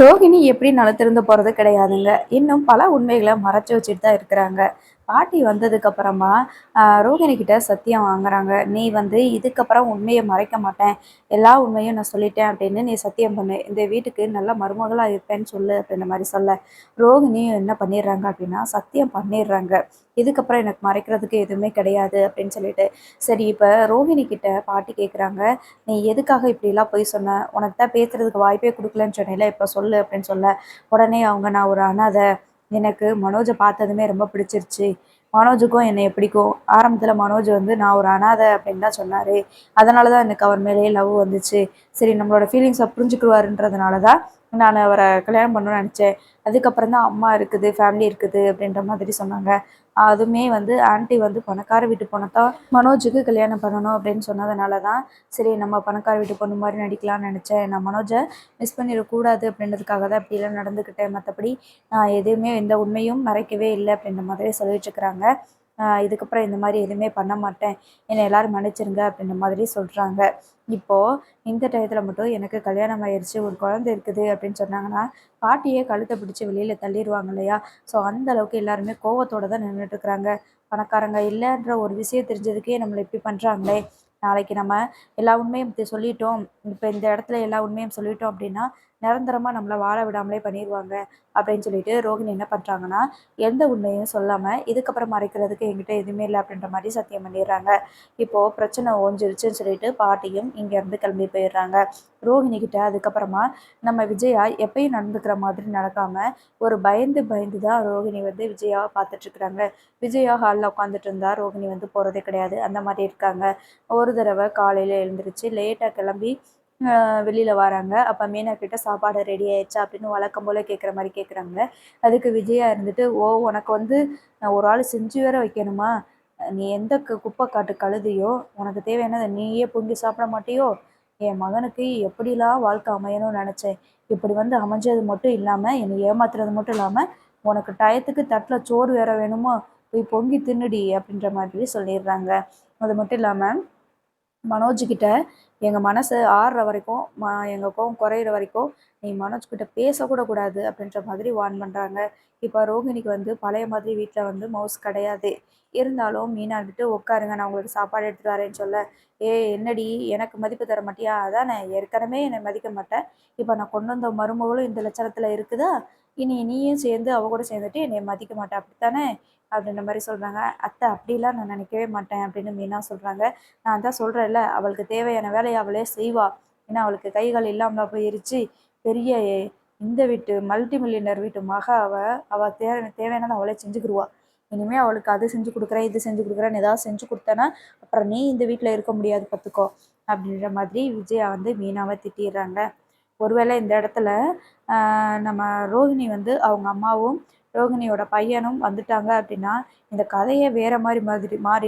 ரோகிணி எப்படி நலத்திருந்து போகிறது கிடையாதுங்க. இன்னும் பல உண்மைகளை மறைச்சு வச்சுட்டு தான் இருக்கிறாங்க. பாட்டி வந்ததுக்கு அப்புறமா ரோகிணி கிட்ட சத்தியம் வாங்குறாங்க. நீ வந்து இதுக்கப்புறம் உண்மையை மறைக்க மாட்டேன், எல்லா உண்மையும் நான் சொல்லிட்டேன் அப்படின்னு நீ சத்தியம் பண்ணு, இந்த வீட்டுக்கு நல்ல மருமகளாக இருப்பேன்னு சொல்லு அப்படின்ற மாதிரி சொல்ல, ரோகிணி என்ன பண்ணிடுறாங்க அப்படின்னா சத்தியம் பண்ணிடுறாங்க. இதுக்கப்புறம் எனக்கு மறைக்கிறதுக்கு எதுவுமே கிடையாது அப்படின்னு சொல்லிட்டு. சரி, இப்போ ரோஹிணி கிட்ட பாட்டி கேட்குறாங்க, நீ எதுக்காக இப்படிலாம் போய் சொன்ன, உனக்கு தான் பேசுறதுக்கு வாய்ப்பே கொடுக்கலன்னு சொன்னேல, இப்போ சொல்லு அப்படின்னு சொல்ல, உடனே அவங்க, நான் ஒரு அனாதை, எனக்கு மனோஜை பார்த்ததுமே ரொம்ப பிடிச்சிருச்சு, மனோஜுக்கும் என்னை பிடிக்கும், ஆரம்பத்தில் மனோஜ் வந்து நான் ஒரு அனாதை அப்படின்னு தான் சொன்னார், அதனால தான் எனக்கு அவர் மேலேயே லவ் வந்துச்சு, சரி நம்மளோட ஃபீலிங்ஸை புரிஞ்சுக்குவாருன்றதுனால தான் நான் அவரை கல்யாணம் பண்ணணும்னு நினச்சேன், அதுக்கப்புறம் தான் அம்மா இருக்குது, ஃபேமிலி இருக்குது அப்படின்ற மாதிரி சொன்னாங்க. அதுவுமே வந்து ஆன்ட்டி வந்து பணக்கார வீட்டு பொண்ணை தான் மனோஜுக்கு கல்யாணம் பண்ணணும் அப்படின்னு சொன்னதுனால தான் சரி நம்ம பணக்கார வீட்டு பொண்ணு மாதிரி நடிக்கலாம்னு நினச்சேன், நான் மனோஜை மிஸ் பண்ணிடக்கூடாது அப்படின்றதுக்காக தான் இப்படிலாம் நடந்துக்கிட்டேன், மற்றபடி நான் எதுவுமே எந்த உண்மையும் மறைக்கவே இல்லை அப்படின்ற மாதிரி சொல்லிட்டுருக்குறாங்க. இதுக்கப்புறம் இந்த மாதிரி எதுவுமே பண்ண மாட்டேன், என்னை எல்லோரும் மன்னிச்சிருங்க அப்படின்ற மாதிரி சொல்கிறாங்க. இப்போது இந்த டயத்தில் மட்டும் எனக்கு கல்யாணம் ஆயிடுச்சு, ஒரு குழந்தை இருக்குது அப்படின்னு சொன்னாங்கன்னா பாட்டியே கழுத்தை பிடிச்சி வெளியில் தள்ளிடுவாங்க இல்லையா? ஸோ அந்த அளவுக்கு எல்லாருமே கோவத்தோடு தான் நின்றுட்டுருக்குறாங்க. பணக்காரங்க இல்லைன்ற ஒரு விஷயம் தெரிஞ்சதுக்கே நம்மளை இப்படி பண்ணுறாங்களே, நாளைக்கு நம்ம எல்லா உண்மையும் இப்படி சொல்லிட்டோம், இப்போ இந்த இடத்துல எல்லா உண்மையும் சொல்லிட்டோம் அப்படின்னா நிரந்தரமாக நம்மளை வாழ விடாமலே பண்ணிடுவாங்க அப்படின்னு சொல்லிட்டு ரோகிணி என்ன பண்ணுறாங்கன்னா, எந்த உண்மையும் சொல்லாமல் இதுக்கப்புறம் மறைக்கிறதுக்கு என்கிட்ட எதுவுமே இல்லை அப்படின்ற மாதிரி சத்தியம் பண்ணிடுறாங்க. இப்போது பிரச்சனை ஓஞ்சிருச்சுன்னு சொல்லிட்டு பாட்டியும் இங்கேருந்து கிளம்பி போயிடுறாங்க. ரோஹிணி கிட்ட அதுக்கப்புறமா நம்ம விஜயா எப்பயும் நடந்துக்கிற மாதிரி நடக்காமல் ஒரு பயந்து பயந்து தான் ரோஹிணி வந்து விஜயாவை பார்த்துட்ருக்குறாங்க. விஜயா ஹாலில் உட்காந்துட்டு இருந்தா ரோஹிணி வந்து போகிறதே கிடையாது, அந்த மாதிரி இருக்காங்க. ஒரு தடவை காலையில் எழுந்திரிச்சு லேட்டாக கிளம்பி வெளியில் வராங்க. அப்போ மீனா கிட்ட சாப்பாடு ரெடி ஆயிடுச்சா அப்படின்னு வழக்கம் போல் கேட்குற மாதிரி கேட்குறாங்க. அதுக்கு விஜயா இருந்துட்டு, ஓ உனக்கு வந்து நான் ஒரு ஆள் செஞ்சு வேற வைக்கணுமா, நீ எந்த குப்பை காட்டு கழுதையோ, உனக்கு தேவையானதை நீயே பொங்கி சாப்பிட மாட்டியோ, என் மகனுக்கு எப்படிலாம் வாழ்க்கை அமையணும்னு நினச்சேன், இப்படி வந்து அமைஞ்சது மட்டும் இல்லாமல் என்னை ஏமாத்துறது மட்டும் இல்லாமல் உனக்கு டயத்துக்கு தட்டில் சோறு வேற வேணுமோ, போய் பொங்கி தின்னுடி அப்படின்ற மாதிரி சொல்லிடுறாங்க. அது மட்டும் இல்லாமல் மனோஜ்கிட்ட எங்கள் மனசு ஆறுற வரைக்கும் எங்கள் கோவம் குறையிற வரைக்கும் நீ மனோஜ்கிட்ட பேசக்கூட கூடாது அப்படின்ற மாதிரி வார்ன் பண்ணுறாங்க. இப்போ ரோகிணிக்கு வந்து பழைய மாதிரி வீட்டில் வந்து மவுஸ் கிடையாது. இருந்தாலும் மீனா வந்துட்டு உட்காருங்க, நான் உங்களுக்கு சாப்பாடு எடுத்துகிட்டு வரேன்னு சொல்ல, ஏ என்னடி எனக்கு மதிப்பு தர மாட்டியா, அதான் நான் ஏற்கனவே என்னை மதிக்க மாட்டேன், இப்போ நான் கொண்டு வந்த மருமகளும் இந்த லட்சணத்தில் இருக்குதா, இனி நீயும் சேர்ந்து அவ கூட சேர்ந்துட்டு என்னை மதிக்க மாட்டேன் அப்படித்தானே அப்படின்ற மாதிரி சொல்கிறாங்க. அத்தை அப்படிலாம் நான் நினைக்கவே மாட்டேன் அப்படின்னு மீனா சொல்கிறாங்க. நான் தான் சொல்கிறேன்ல, அவளுக்கு தேவையான வேலையை அவளே செய்வா, ஏன்னா அவளுக்கு கைகள் இல்லாமல் போயிருச்சு, பெரிய இந்த வீட்டு மல்டி மில்லியனர் வீட்டு மக அவள் தேவையானதை அவளே செஞ்சுக்கிடுவா, இனிமேல் அவளுக்கு அது செஞ்சு கொடுக்குறேன் இது செஞ்சு கொடுக்குறேன்னு ஏதாவது செஞ்சு கொடுத்தேன்னா அப்புறம் நீ இந்த வீட்டில் இருக்க முடியாது பார்த்துக்கோ அப்படின்ற மாதிரி விஜயா வந்து மீனாவை திட்டிடுறாங்க. ஒருவேளை இந்த இடத்துல நம்ம ரோஹிணி வந்து அவங்க அம்மாவும் ரோஹிணியோட பையனும் வந்துட்டாங்க அப்படின்னா இந்த கதையை வேற மாதிரி மாறி